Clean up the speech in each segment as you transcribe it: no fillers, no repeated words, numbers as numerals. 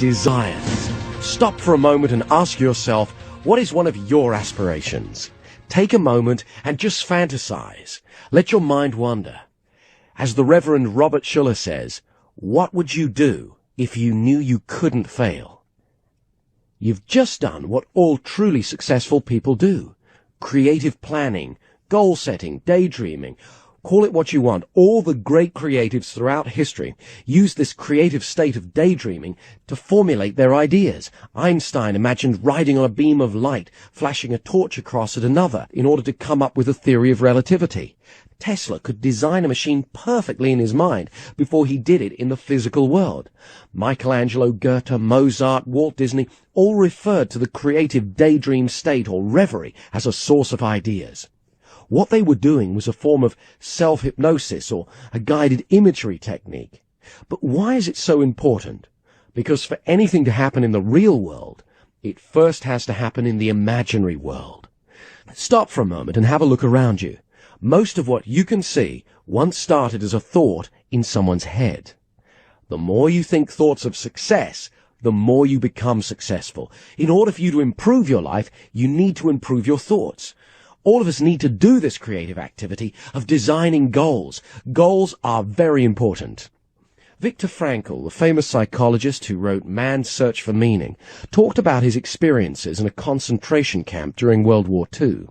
desires. Stop for a moment and ask yourself, what is one of your aspirations? Take a moment and just fantasize. Let your mind wander. As the Reverend Robert Schuller says, what would you do if you knew you couldn't fail? You've just done what all truly successful people do. Creative planning, goal setting, daydreaming, call it what you want. All the great creatives throughout history use this creative state of daydreaming to formulate their ideas. Einstein imagined riding on a beam of light, flashing a torch across at another in order to come up with a theory of relativity. Tesla could design a machine perfectly in his mind before he did it in the physical world. Michelangelo, Goethe, Mozart, Walt Disney all referred to the creative daydream state or reverie as a source of ideas. What they were doing was a form of self-hypnosis or a guided imagery technique. But why is it so important? Because for anything to happen in the real world, it first has to happen in the imaginary world. Stop for a moment and have a look around you. Most of what you can see once started as a thought in someone's head. The more you think thoughts of success, the more you become successful. In order for you to improve your life, you need to improve your thoughts. All of us need to do this creative activity of designing goals. Goals are very important. Viktor Frankl, the famous psychologist who wrote Man's Search for Meaning, talked about his experiences in a concentration camp during World War II.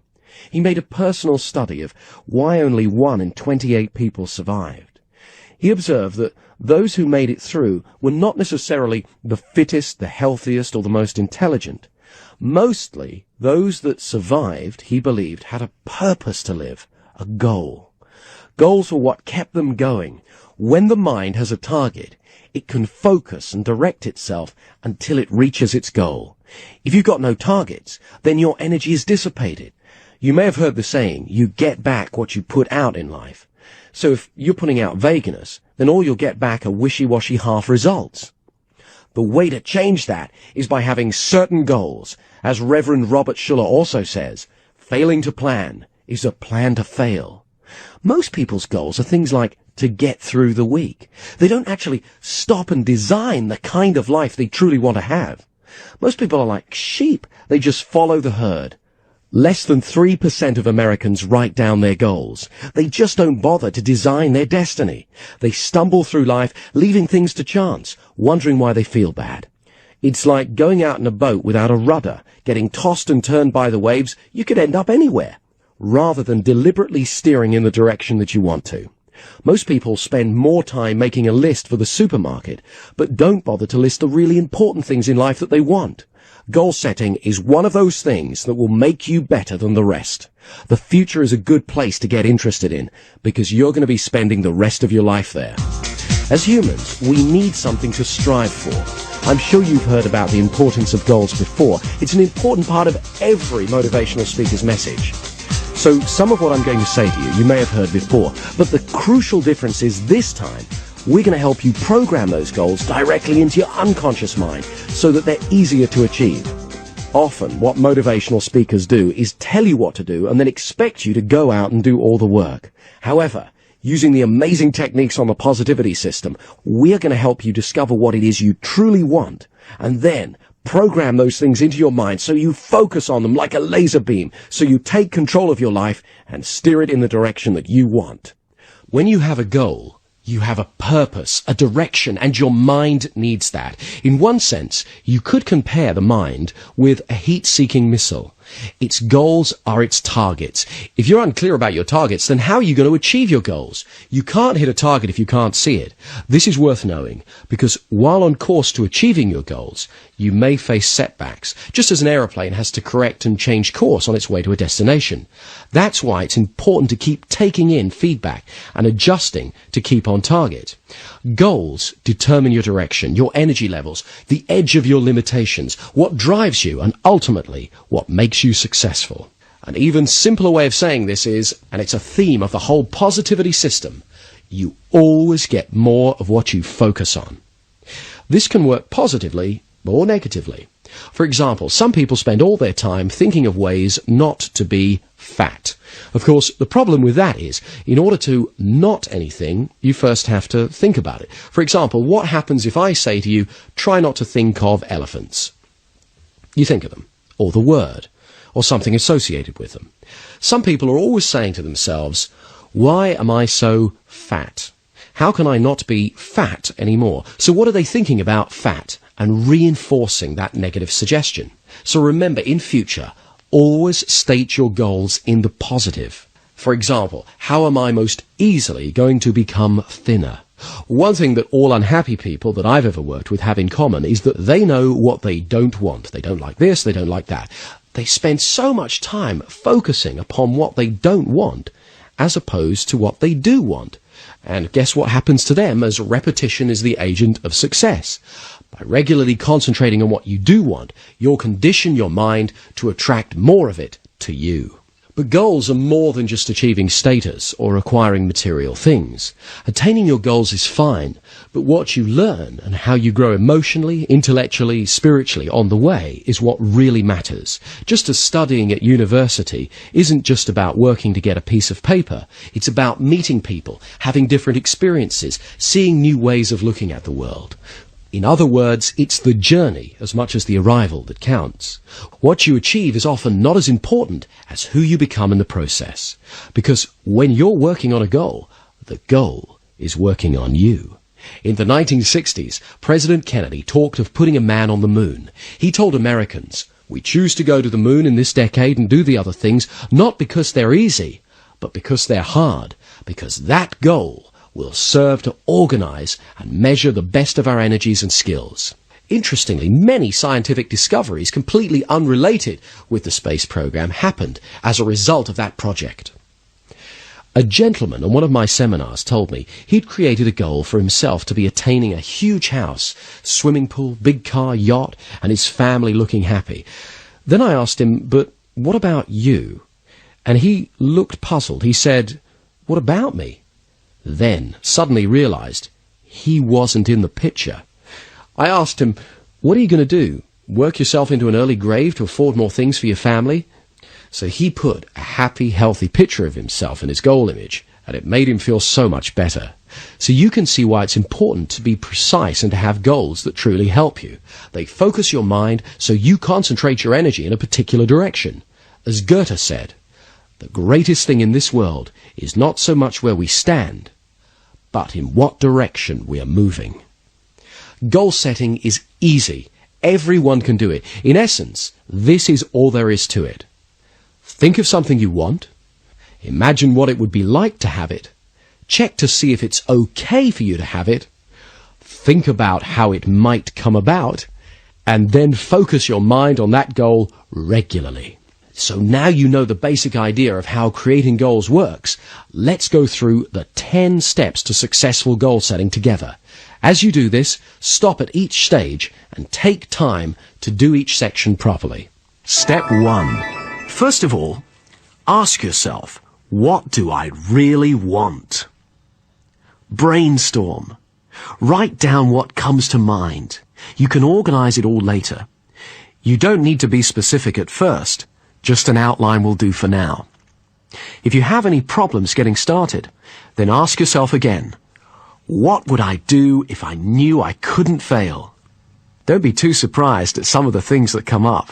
He made a personal study of why only 1 in 28 people survived. He observed that those who made it through were not necessarily the fittest, the healthiest, or the most intelligent. Mostly, those that survived, he believed, had a purpose to live, a goal. Goals were what kept them going. When the mind has a target, it can focus and direct itself until it reaches its goal. If you've got no targets, then your energy is dissipated. You may have heard the saying, you get back what you put out in life. So if you're putting out vagueness, then all you'll get back are wishy-washy half results. The way to change that is by having certain goals. As Reverend Robert Schuller also says, failing to plan is a plan to fail. Most people's goals are things like to get through the week. They don't actually stop and design the kind of life they truly want to have. Most people are like sheep. They just follow the herd. Less than 3% of Americans write down their goals. They just don't bother to design their destiny. They stumble through life, leaving things to chance, wondering why they feel bad. It's like going out in a boat without a rudder, getting tossed and turned by the waves. You could end up anywhere, rather than deliberately steering in the direction that you want to. Most people spend more time making a list for the supermarket, but don't bother to list the really important things in life that they want. Goal setting is one of those things that will make you better than the rest. The future is a good place to get interested in because you're going to be spending the rest of your life there. As humans, we need something to strive for. I'm sure you've heard about the importance of goals before. It's an important part of every motivational speaker's message. So some of what I'm going to say to you may have heard before, but the crucial difference is this time, we're going to help you program those goals directly into your unconscious mind so that they're easier to achieve. Often, what motivational speakers do is tell you what to do and then expect you to go out and do all the work. However, using the amazing techniques on the positivity system, we're going to help you discover what it is you truly want and then program those things into your mind so you focus on them like a laser beam, so you take control of your life and steer it in the direction that you want. When you have a goal, you have a purpose, a direction, and your mind needs that. In one sense, you could compare the mind with a heat-seeking missile. Its goals are its targets. If you're unclear about your targets, then how are you going to achieve your goals? You can't hit a target if you can't see it. This is worth knowing, because while on course to achieving your goals, you may face setbacks, just as an aeroplane has to correct and change course on its way to a destination. That's why it's important to keep taking in feedback and adjusting to keep on target. Goals determine your direction, your energy levels, the edge of your limitations, what drives you, and ultimately, what makes you successful. An even simpler way of saying this is, and it's a theme of the whole positivity system, you always get more of what you focus on. This can work positively or negatively. For example, some people spend all their time thinking of ways not to be fat. Of course, the problem with that is, in order to not anything, you first have to think about it. For example, what happens if I say to you, try not to think of elephants? You think of them, or the word, or something associated with them. Some people are always saying to themselves, why am I so fat? How can I not be fat anymore? So what are they thinking about fat? And reinforcing that negative suggestion. So remember, in future, always state your goals in the positive. For example, how am I most easily going to become thinner? One thing that all unhappy people that I've ever worked with have in common is that they know what they don't want. They don't like this, they don't like that. They spend so much time focusing upon what they don't want as opposed to what they do want. And guess what happens to them as repetition is the agent of success? By regularly concentrating on what you do want, you'll condition your mind to attract more of it to you. But goals are more than just achieving status or acquiring material things. Attaining your goals is fine, but what you learn and how you grow emotionally, intellectually, spiritually on the way is what really matters. Just as studying at university isn't just about working to get a piece of paper, it's about meeting people, having different experiences, seeing new ways of looking at the world. In other words, it's the journey as much as the arrival that counts. What you achieve is often not as important as who you become in the process. Because when you're working on a goal, the goal is working on you. In the 1960s, President Kennedy talked of putting a man on the moon. He told Americans, we choose to go to the moon in this decade and do the other things, not because they're easy, but because they're hard, because that goal will serve to organize and measure the best of our energies and skills. Interestingly, many scientific discoveries completely unrelated with the space program happened as a result of that project. A gentleman on one of my seminars told me he'd created a goal for himself to be attaining a huge house, swimming pool, big car, yacht, and his family looking happy. Then I asked him, but what about you? And he looked puzzled. He said, what about me? Then suddenly realized he wasn't in the picture. I asked him, what are you going to do? Work yourself into an early grave to afford more things for your family? So he put a happy, healthy picture of himself in his goal image, and it made him feel so much better. So you can see why it's important to be precise and to have goals that truly help you. They focus your mind so you concentrate your energy in a particular direction. As Goethe said, the greatest thing in this world is not so much where we stand, but in what direction we are moving. Goal setting is easy. Everyone can do it. In essence, this is all there is to it. Think of something you want. Imagine what it would be like to have it. Check to see if it's okay for you to have it. Think about how it might come about. And then focus your mind on that goal regularly. So now you know the basic idea of how creating goals works. Let's go through the 10 steps to successful goal setting together. As you do this, stop at each stage and take time to do each section properly. Step 1. First of all, ask yourself, what do I really want? Brainstorm. Write down what comes to mind. You can organize it all later. You don't need to be specific at first. Just an outline will do for now. If you have any problems getting started, then ask yourself again, what would I do if I knew I couldn't fail? Don't be too surprised at some of the things that come up.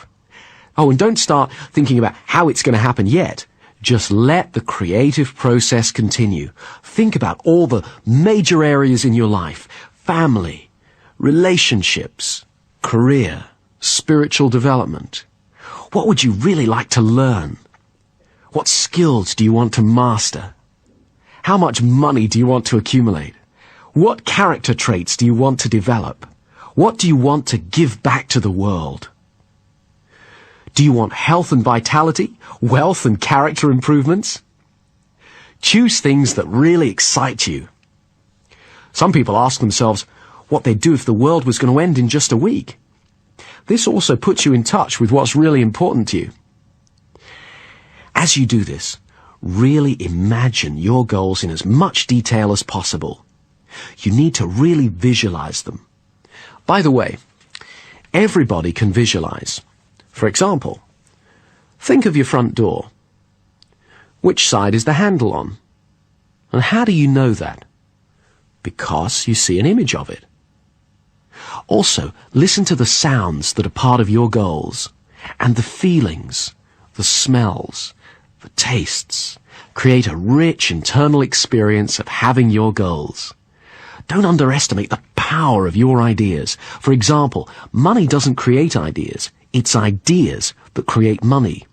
Oh, and don't start thinking about how it's going to happen yet. Just let the creative process continue. Think about all the major areas in your life: family, relationships, career, spiritual development. What would you really like to learn? What skills do you want to master? How much money do you want to accumulate? What character traits do you want to develop? What do you want to give back to the world? Do you want health and vitality, wealth and character improvements? Choose things that really excite you. Some people ask themselves what they'd do if the world was going to end in just a week. This also puts you in touch with what's really important to you. As you do this, really imagine your goals in as much detail as possible. You need to really visualize them. By the way, Everybody can visualize. For example, think of your front door. Which side is the handle on? And how do you know that? Because you see an image of it. Also, listen to the sounds that are part of your goals, and the feelings, the smells, the tastes. Create a rich internal experience of having your goals. Don't underestimate the power of your ideas. For example, money doesn't create ideas. It's ideas that create money.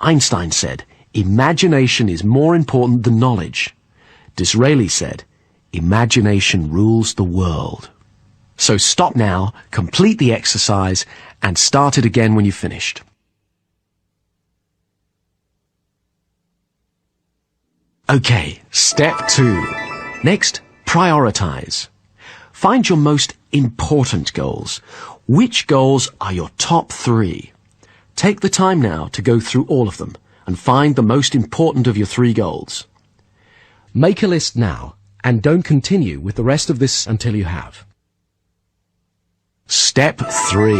Einstein said, imagination is more important than knowledge. Disraeli said, imagination rules the world. So stop now, complete the exercise, and start it again when you've finished. Okay, step 2. Next, prioritize. Find your most important goals. Which goals are your top 3? Take the time now to go through all of them and find the most important of your 3 goals. Make a list now and don't continue with the rest of this until you have. Step 3.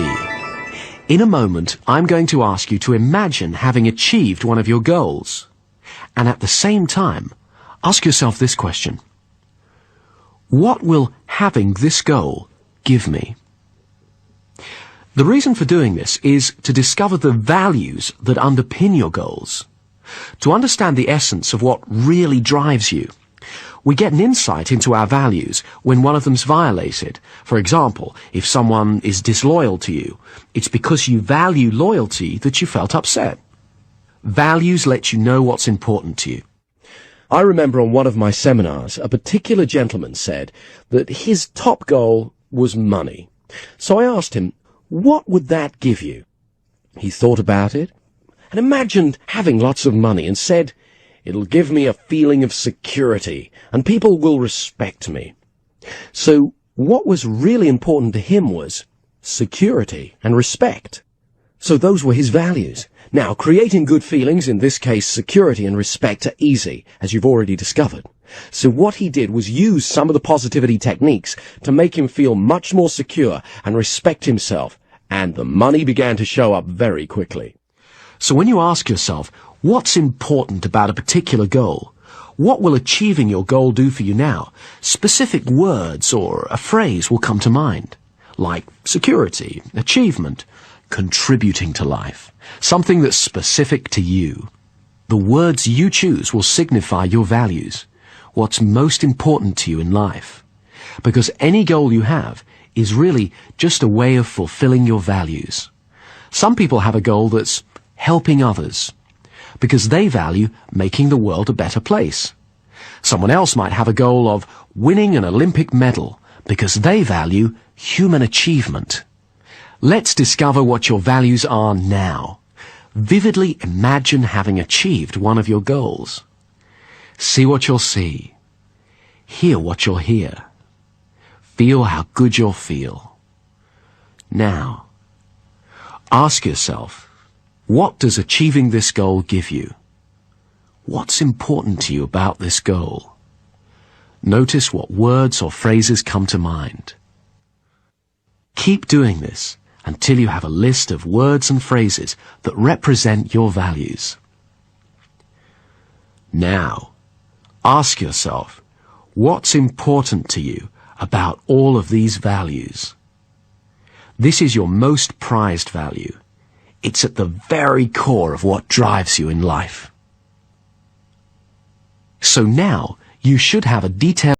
In a moment, I'm going to ask you to imagine having achieved one of your goals. And at the same time, ask yourself this question. What will having this goal give me? The reason for doing this is to discover the values that underpin your goals. To understand the essence of what really drives you. We get an insight into our values when one of them's violated. For example, if someone is disloyal to you, it's because you value loyalty that you felt upset. Values let you know what's important to you. I remember on one of my seminars, a particular gentleman said that his top goal was money. So I asked him, what would that give you? He thought about it and imagined having lots of money and said, it'll give me a feeling of security and people will respect me. So what was really important to him was security and respect. So those were his values. Now, creating good feelings, in this case security and respect, are easy, as you've already discovered. So what he did was use some of the positivity techniques to make him feel much more secure and respect himself, and the money began to show up very quickly. So when you ask yourself, what's important about a particular goal? What will achieving your goal do for you now? Specific words or a phrase will come to mind, like security, achievement, contributing to life, something that's specific to you. The words you choose will signify your values, what's most important to you in life. Because any goal you have is really just a way of fulfilling your values. Some people have a goal that's helping others, because they value making the world a better place. Someone else might have a goal of winning an Olympic medal, because they value human achievement. Let's discover what your values are now. Vividly imagine having achieved one of your goals. See what you'll see. Hear what you'll hear. Feel how good you'll feel. Now, ask yourself, what does achieving this goal give you? What's important to you about this goal? Notice what words or phrases come to mind. Keep doing this until you have a list of words and phrases that represent your values. Now, ask yourself, what's important to you about all of these values? This is your most prized value. It's at the very core of what drives you in life. So now, you should have a detailed